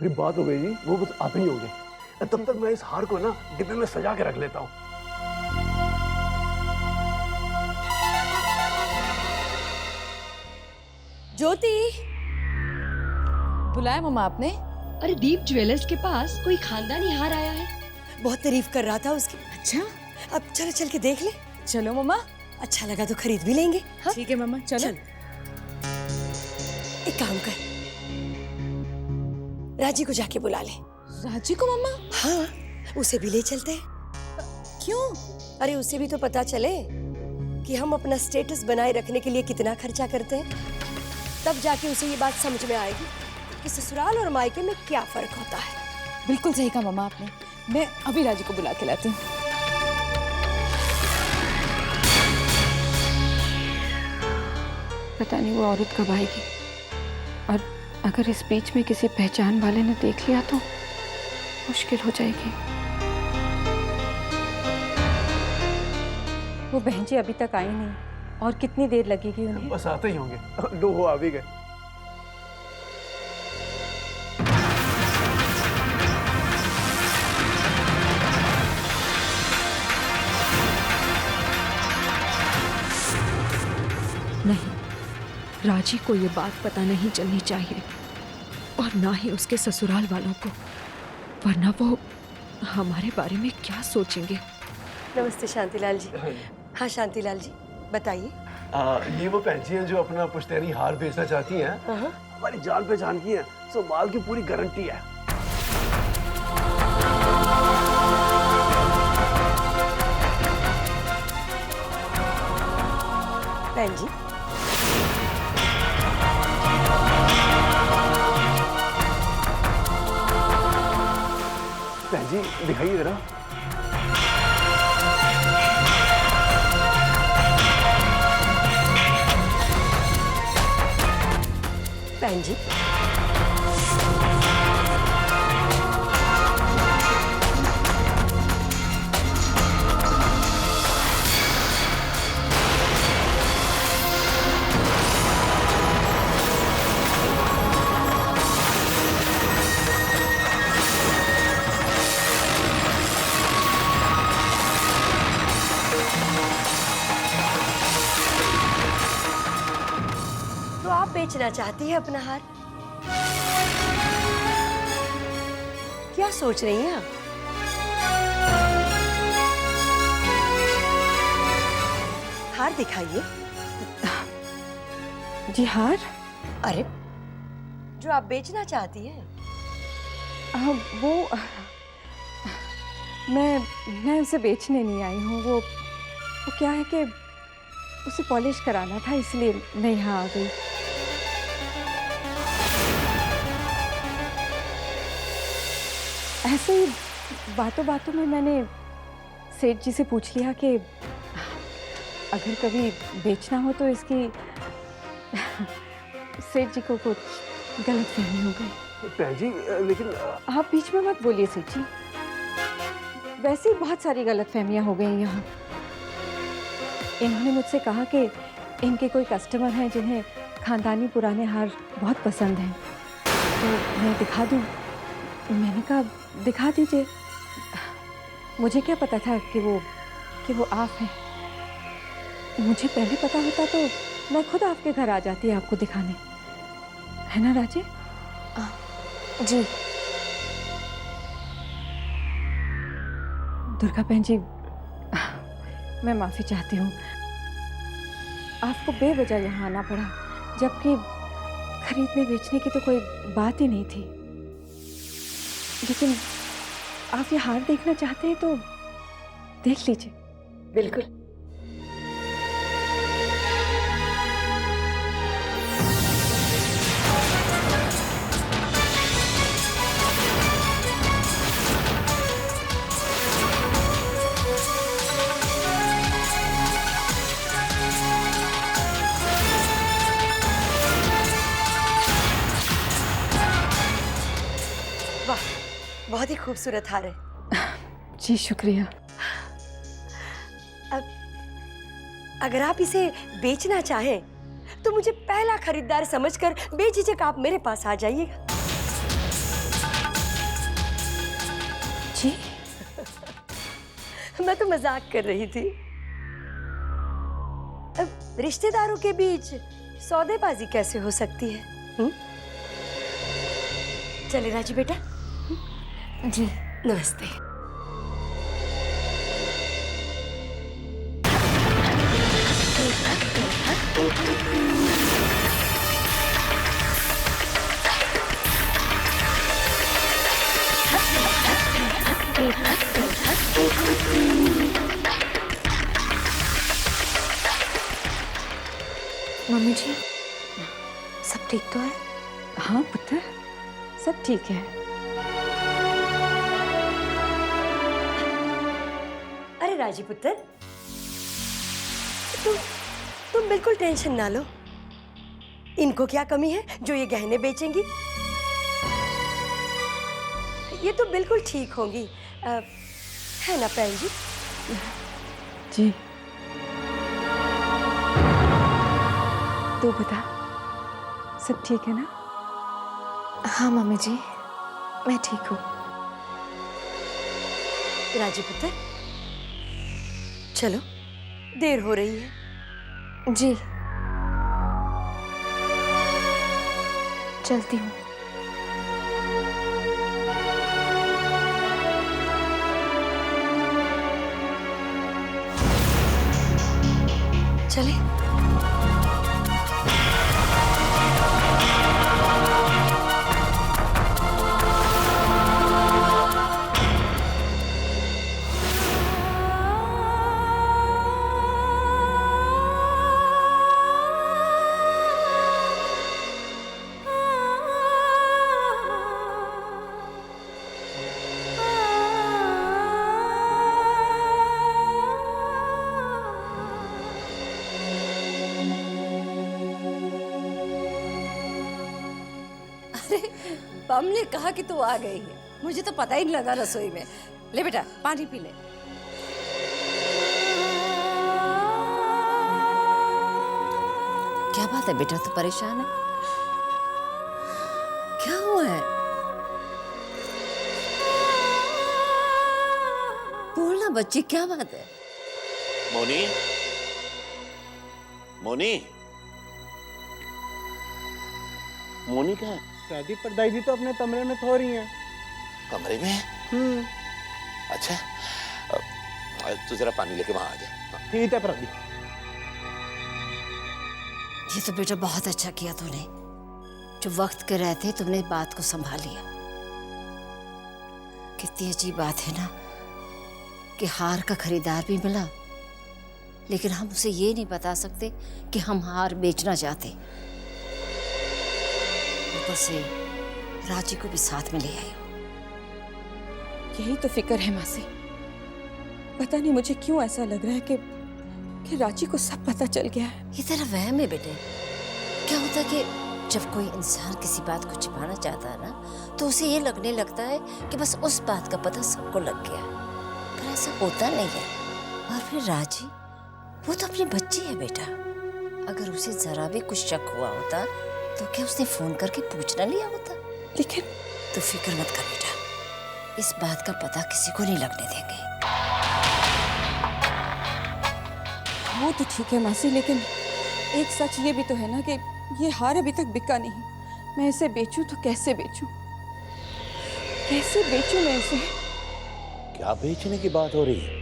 मेरी बात हो गई जी, वो बस आते ही होंगे। तब तक मैं इस हार को ना डिब्बे में सजा के रख लेता हूँ। ज्योति, बुलाया मम्मा आपने? अरे दीप ज्वेलर्स के पास कोई खानदानी हार आया है। बहुत तारीफ कर रहा था उसकी। अच्छा, अब चलो चल के देख ले। चलो मम्मा। अच्छा लगा तो खरीद भी लेंगे। हाँ? ठीक है मम्मा, चलो। चल। एक काम कर, राजी को जाके बुला ले। राजी को मम्मा? हाँ, उसे भी ले चलते हैं। क्यों? अरे उसे भी तो पता चले कि हम अपना स्टेटस बनाए रखने के लिए कितना खर्चा करते हैं। तब जाके उसे ये बात समझ में आएगी कि ससुराल और मायके में क्या फर्क होता है। बिल्कुल सही कहा मम्मा आपने। मैं अभी राजी को बुला के लाती हूँ। पता नहीं वो औरत कब आएगी, और अगर इस बीच में किसी पहचान वाले ने देख लिया तो मुश्किल हो जाएगी। वो बहन जी अभी तक आई नहीं, और कितनी देर लगेगी उन्हें? बस आते ही होंगे। लो, वो आ भी गए। नहीं, राजी को ये बात पता नहीं चलनी चाहिए, और ना ही उसके ससुराल वालों को, वरना वो हमारे बारे में क्या सोचेंगे। नमस्ते शांतिलाल जी। हाँ शांतिलाल जी, बताइए। ये वो बहन जी हैं जो अपना पुश्तैनी हार बेचना चाहती हैं। हमारी जान पहचान की है, सो माल की पूरी गारंटी है। बहन जी, बहन जी दिखाइए जरा। बहन जी, तो आप बेचना चाहती है अपना हार? क्या सोच रही हैं आप? हार दिखाइए। जी हार? अरे, जो आप बेचना चाहती हैं। वो मैं उसे बेचने नहीं आई हूँ। वो क्या है कि उसे पॉलिश कराना था, इसलिए मैं यहाँ आ गई। ऐसे ही बातों बातों में मैंने सेठ जी से पूछ लिया कि अगर कभी बेचना हो तो इसकी सेठ जी को कुछ गलतफहमी हो गई। बहन जी लेकिन आप बीच में मत बोलिए सेठ जी, वैसे ही बहुत सारी गलतफहमियां हो गई यहाँ। इन्होंने मुझसे कहा कि इनके कोई कस्टमर हैं जिन्हें खानदानी पुराने हार बहुत पसंद हैं, तो मैं दिखा दूँ। मैंने कहा दिखा दीजिए। मुझे क्या पता था कि वो आप हैं। मुझे पहले पता होता तो मैं खुद आपके घर आ जाती आपको दिखाने, है ना राजी? जी। दुर्गा बहन जी, मैं माफ़ी चाहती हूँ। आपको बेवजह यहाँ आना पड़ा, जबकि खरीदने बेचने की तो कोई बात ही नहीं थी। लेकिन आप ये हार देखना चाहते हैं तो देख लीजिए। बिल्कुल। वाह, बहुत ही खूबसूरत हार है। जी शुक्रिया। अब अगर आप इसे बेचना चाहें तो मुझे पहला खरीदार समझकर बेझिझक आप मेरे पास आ जाइएगा। जी मैं तो मजाक कर रही थी। अब रिश्तेदारों के बीच सौदेबाजी कैसे हो सकती है? चले राजी बेटा। जी नमस्ते। मम्मी जी, सब ठीक तो है? हाँ पुत्र, सब ठीक है। अरे राजी पुत्र, तुम बिल्कुल टेंशन ना लो। इनको क्या कमी है जो ये गहने बेचेंगी? ये तो बिल्कुल ठीक होंगी, है ना बहन जी? जी तू बता, सब ठीक है ना? हाँ मम्मी जी, मैं ठीक हूँ। राजी पुत्र, चलो देर हो रही है। जी चलती हूँ। चले। बम ने कहा कि तू आ गई है, मुझे तो पता ही नहीं लगा रसोई में। ले बेटा पानी पी ले। क्या बात है बेटा, तू परेशान है? क्या हुआ है? बोलना बच्ची, क्या बात है? मोनी, मोनी, मोनी कहाँ है? दादी पर दादी तो अपने कमरे में सो रही हैं। कमरे में? अच्छा, तू जरा पानी लेके वहां आ जा। ठीक है प्रदीप। ये तो बेटा बहुत अच्छा किया तूने, जो वक्त के रहते तुमने बात को संभाल लिया। कितनी अजीब बात है ना कि हार का खरीदार भी मिला, लेकिन हम उसे ये नहीं बता सकते कि हम हार बेचना चाहते। ऊपर से राजी को भी साथ में ले आई हो। यही तो फिक्र है मासी। पता नहीं मुझे क्यों ऐसा लग रहा है कि राजी को सब पता चल गया है। ये तेरा वहम है बेटे। क्या होता है कि जब कोई इंसान किसी बात को छिपाना चाहता है ना, तो उसे ये लगने लगता है कि बस उस बात का पता सबको लग गया, पर ऐसा होता नहीं है। और फिर राजी, वो तो अपनी बच्ची है बेटा। अगर उसे जरा भी कुछ शक हुआ होता तो क्या उसने फोन करके पूछ ना लिया होता? लेकिन तू फिक्र मत कर बेटा, इस बात का पता किसी को नहीं लगने देंगे। वो तो ठीक है मासी, लेकिन एक सच ये भी तो है ना कि ये हार अभी तक बिका नहीं। मैं इसे बेचूं तो कैसे बेचूं? कैसे बेचूं मैं इसे? क्या बेचने की बात हो रही है?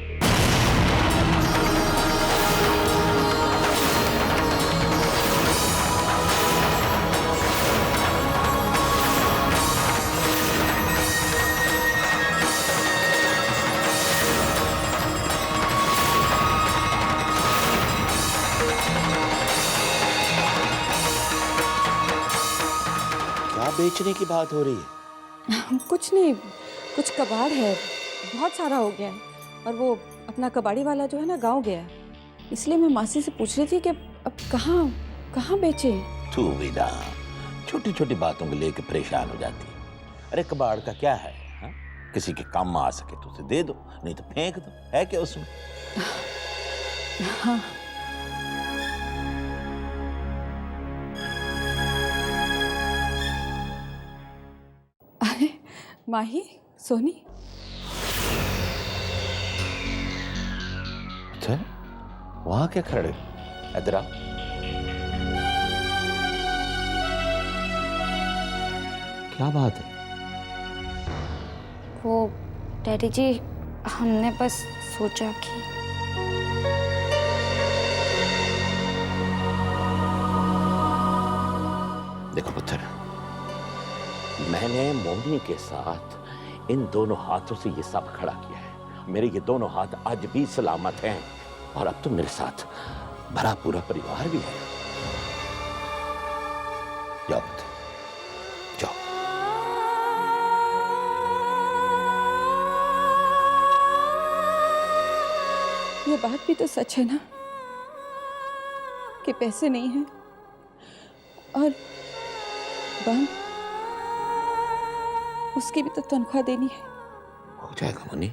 बेचने की बात हो रही है? कुछ नहीं, कुछ कबाड़ है, बहुत सारा हो गया है। और वो अपना कबाड़ी वाला जो है ना गांव गया है, इसलिए मैं मासी से पूछ रही थी कि अब कहाँ बेचे। तू भी ना छोटी छोटी बातों को लेकर परेशान हो जाती है। अरे कबाड़ का क्या है हा? किसी के काम आ सके तो उसे दे दो, नहीं तो फेंक दो, है क्या उसमें? हाँ अरे माही, सोनी, पुत्र, वहां क्या खड़े? इधर आओ। क्या बात है? वो डैडी जी, हमने बस सोचा कि देखो पुत्र, मैंने मोहिनी के साथ इन दोनों हाथों से ये सब खड़ा किया है। मेरे ये दोनों हाथ आज भी सलामत हैं और अब तो मेरे साथ भरा पूरा परिवार भी है। जाओ पुत्र, जाओ। ये बात भी तो सच है ना कि पैसे नहीं हैं और बहन, उसकी भी तो तनख्वाह देनी है। हो जाएगा मुन्नी,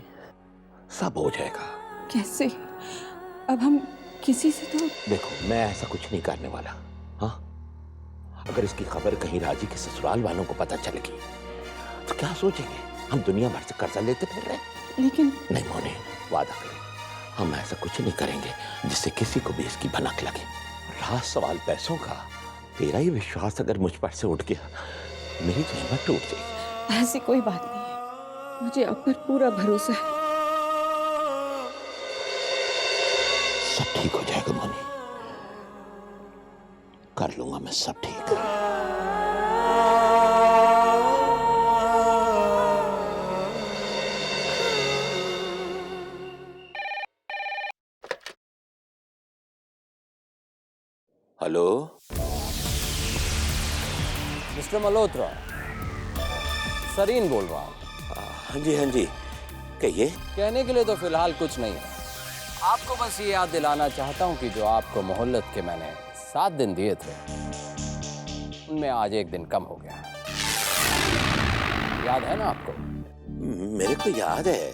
सब हो जाएगा। कैसे? अब हम किसी से तो देखो, मैं ऐसा कुछ नहीं करने वाला। हाँ, अगर इसकी खबर कहीं राजी के ससुराल वालों को पता चल गई तो क्या सोचेंगे? हम दुनिया भर से कर्जा लेते फिर रहे। लेकिन नहीं मोने, वादा करो, हम ऐसा कुछ नहीं करेंगे जिससे किसी को भी इसकी भनक लगे। रहा सवाल पैसों का, तेरा ही विश्वास अगर मुझ पर से उठ गया, मेरी तो हिम्मत टूट जाएगी। ऐसी कोई बात नहीं है, मुझे अब पर पूरा भरोसा है। सब ठीक हो जाएगा मोनी, कर लूंगा मैं सब ठीक। हेलो, मिस्टर मल्होत्रा, सरीन बोल रहा हूँ। हाँ जी हाँ जी, कहिए। कहने के लिए तो फिलहाल कुछ नहीं है, आपको बस ये याद दिलाना चाहता हूँ कि जो आपको मोहल्लत के मैंने 7 दिन दिए थे, उनमें आज 1 दिन कम हो गया है। याद है ना आपको? मेरे को याद है,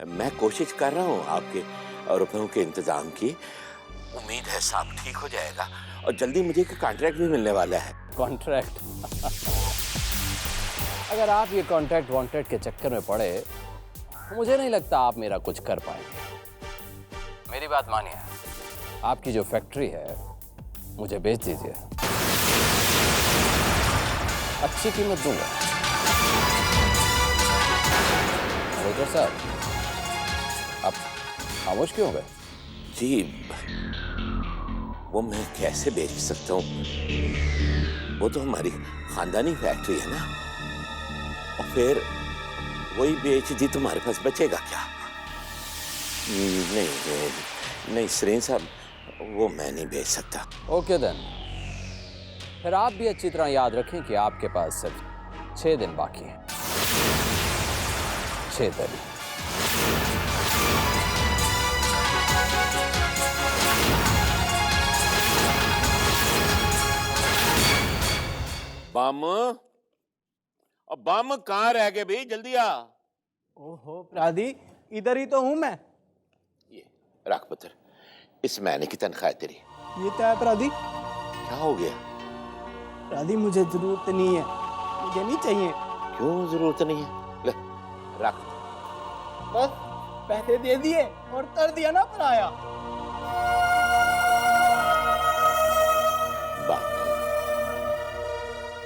मैं कोशिश कर रहा हूँ आपके रुपयों के इंतजाम की। उम्मीद है सब ठीक हो जाएगा और जल्दी मुझे एक कॉन्ट्रैक्ट भी मिलने वाला है। कॉन्ट्रैक्ट? अगर आप ये कॉन्ट्रैक्ट वॉन्ट्रैक्ट के चक्कर में पड़े तो मुझे नहीं लगता आप मेरा कुछ कर पाएंगे। मेरी बात मानिए, आपकी जो फैक्ट्री है मुझे बेच दीजिए, अच्छी कीमत दूंगा। मल्होत्रा साहब, आप खामोश क्यों हो गए? जी, वो मैं कैसे बेच सकता हूँ? वो तो हमारी खानदानी फैक्ट्री है ना, और फिर वही बेच दी तो हमारे पास बचेगा क्या? नहीं नहीं सरीन साहब, वो मैं नहीं बेच सकता। ओके देन, फिर आप भी अच्छी तरह याद रखें कि आपके पास सिर्फ 6 दिन बाकी हैं। 6 दिन। बम, और बम कहाँ रह गए भाई? जल्दी आ। ओहो प्रादी, इधर ही तो हूँ मैं। ये रख पुत्र, इस महीने की तनख्वाह तेरी। ये तो है प्रादी। क्या हो गया? प्रादी, मुझे जरूरत नहीं है, मुझे नहीं चाहिए। क्यों जरूरत नहीं है? ले रख। बस पैसे दे दिए और कर दिया ना पराया।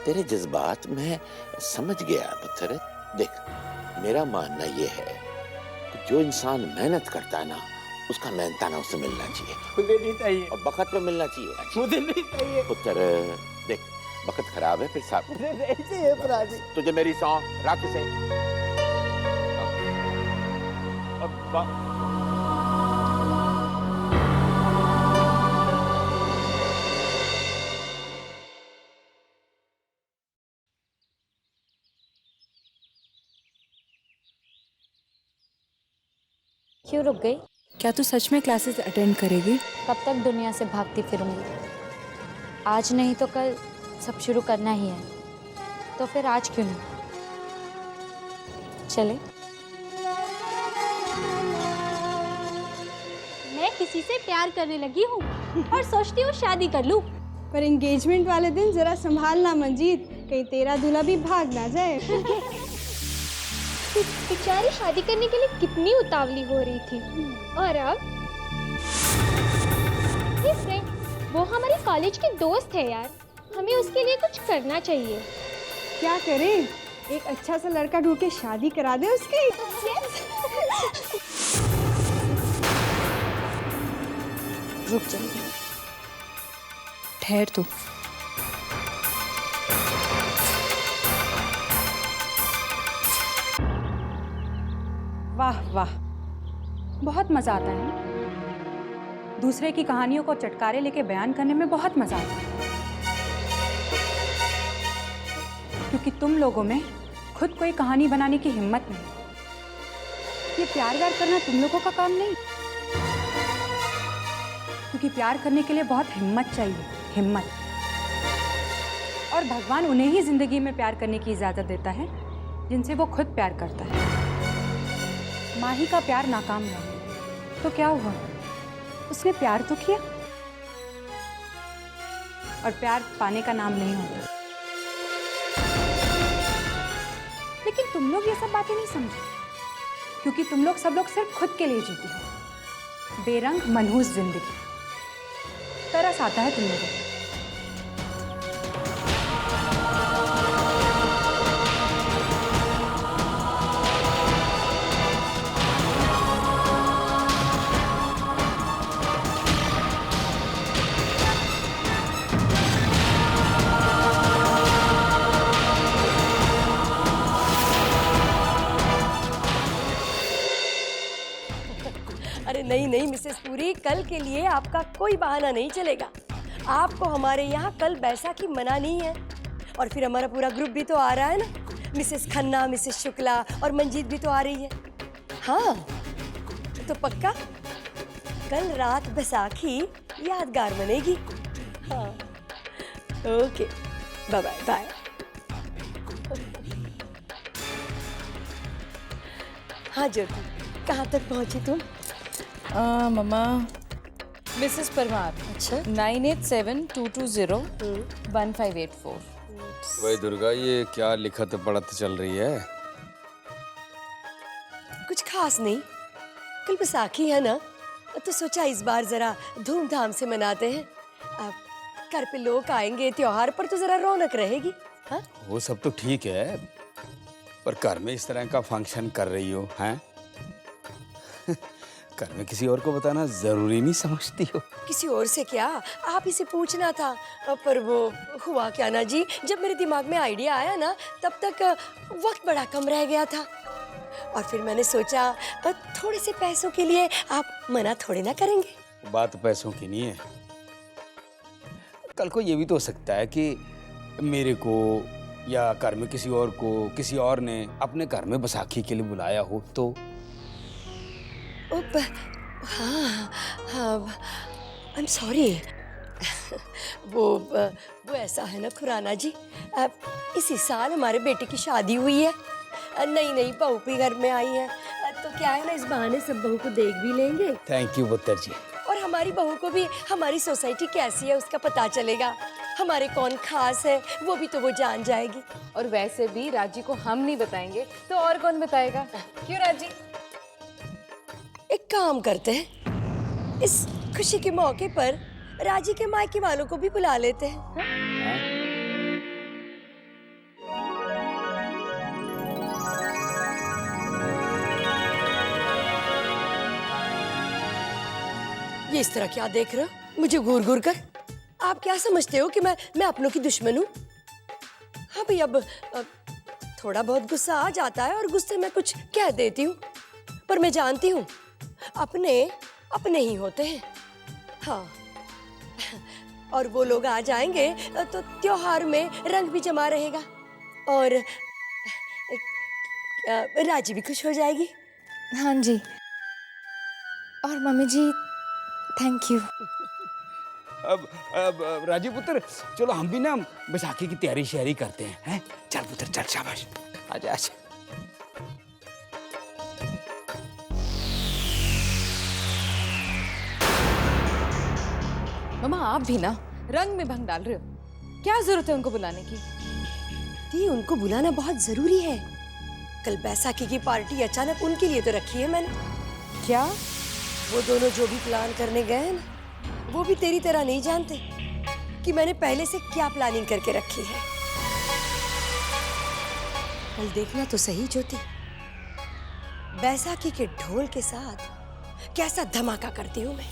तेरे जज्बात मैं समझ गया पुत्र। देख, मेरा मानना यह है कि जो इंसान मेहनत करता है ना, उसका मेहनताना उसे मिलना चाहिए। मुझे नहीं चाहिए। और वक्त पे मिलना चाहिए। मुझे नहीं चाहिए पुत्र, देख वक्त खराब है, फिर साहब मुझे नहीं चाहिए प्रादी। तुझे मेरी सौं रख से। क्यों रुक गई? क्या तू सच में क्लासेस अटेंड करेगी? कब तक दुनिया से भागती फिरूंगी? आज नहीं तो कल सब शुरू करना ही है, तो फिर आज क्यों नहीं? चले? मैं किसी से प्यार करने लगी हूँ और सोचती हूँ शादी कर लूँ। पर एंगेजमेंट वाले दिन जरा संभालना मंजीत, कहीं तेरा दूल्हा भी भाग ना जाए। बेचारी शादी करने के लिए कितनी उतावली हो रही थी, और अब हमारी फ्रेंड, वो हमारी कॉलेज की दोस्त है यार, हमें उसके लिए कुछ करना चाहिए। क्या करें? एक अच्छा सा लड़का ढूंढ के शादी करा दे उसकी। रुक जा, ठहर तू। वाह वाह, बहुत मज़ा आता है। दूसरे की कहानियों को चटकारे लेके बयान करने में बहुत मज़ा आता है, क्योंकि तुम लोगों में खुद कोई कहानी बनाने की हिम्मत नहीं। ये प्यार व्यार करना तुम लोगों का काम नहीं, क्योंकि प्यार करने के लिए बहुत हिम्मत चाहिए, हिम्मत। और भगवान उन्हें ही जिंदगी में प्यार करने की इजाज़त देता है जिनसे वो खुद प्यार करता है। माही का प्यार नाकाम रहा तो क्या हुआ, उसने प्यार तो किया, और प्यार पाने का नाम नहीं होता। लेकिन तुम लोग ये सब बातें नहीं समझे, क्योंकि तुम लोग सब लोग सिर्फ खुद के लिए जीती हो, बेरंग मनहूस जिंदगी। तरस आता है तुम लोगों को। अरे नहीं नहीं मिसेस पुरी, कल के लिए आपका कोई बहाना नहीं चलेगा। आपको हमारे यहाँ कल बैसाखी मनानी है, और फिर हमारा पूरा ग्रुप भी तो आ रहा है ना। मिसेस खन्ना, मिसेस शुक्ला और मंजीत भी तो आ रही है। हाँ तो पक्का कल रात बैसाखी यादगार बनेगी। हाँ ओके, बाय बाय बाय। हाँ ज्योति, कहाँ तक पहुँची तुम? मम्मा, मिसेस परमार। अच्छा, 9872201584। वही दुर्गा, ये क्या लिखत पढ़त चल रही है? कुछ खास नहीं, कल बैसाखी है ना, तो सोचा इस बार जरा धूमधाम से मनाते हैं। अब घर पे लोग आएंगे, त्योहार पर तो जरा रौनक रहेगी। हाँ वो सब तो ठीक है, पर घर में इस तरह का फंक्शन कर रही हो हैं? घर में किसी और को बताना जरूरी नहीं समझती हो? किसी और से क्या, आप इसे पूछना था। पर वो हुआ क्या ना जी, जब मेरे दिमाग में आइडिया आया ना, तब तक वक्त बड़ा कम रह गया था, और फिर मैंने सोचा थोड़े से पैसों के लिए आप मना थोड़ी ना करेंगे। बात पैसों की नहीं है, कल को ये भी तो हो सकता है कि मेरे को या घर में किसी और को किसी और ने अपने घर में बैसाखी के लिए बुलाया हो तो। हाँ हाँ, आई एम सॉरी। वो ऐसा है ना खुराना जी, इसी साल हमारे बेटे की शादी हुई है, नई बहू भी घर में आई है, तो क्या है ना, इस बहाने सब बहू को देख भी लेंगे। थैंक यू पुत्र जी। और हमारी बहू को भी हमारी सोसाइटी कैसी है उसका पता चलेगा, हमारे कौन खास है वो भी तो वो जान जाएगी। और वैसे भी राजी को हम नहीं बताएंगे तो और कौन बताएगा, क्यों राजी? एक काम करते हैं, इस खुशी के मौके पर राजी के मायके वालों को भी बुला लेते हैं। हाँ? ये इस तरह क्या देख रहे हो मुझे घूर घूर कर? आप क्या समझते हो कि मैं अपनों की दुश्मन हूँ? हाँ भाई, अब थोड़ा बहुत गुस्सा आ जाता है और गुस्से में कुछ कह देती हूँ, पर मैं जानती हूँ अपने ही होते हैं। हाँ, और वो लोग आ जाएंगे तो त्योहार में रंग भी जमा रहेगा, और राजी भी खुश हो जाएगी। हाँ जी, और मम्मी जी थैंक यू। अब राजी पुत्र, चलो हम भी ना बैसाखी की तैयारी शहरी करते हैं। चल पुत्र चल, शाबाश, आजा आजा। मम्मा आप भी ना रंग में भंग डाल रहे हो, क्या जरूरत है उनको बुलाने की? दी, उनको बुलाना बहुत जरूरी है। कल बैसाखी की पार्टी अचानक उनके लिए तो रखी है मैंने। क्या? वो दोनों जो भी प्लान करने गए हैं ना, वो भी तेरी तरह नहीं जानते कि मैंने पहले से क्या प्लानिंग करके रखी है। कल देखना तो सही ज्योति, बैसाखी के ढोल के साथ कैसा धमाका करती हूँ मैं।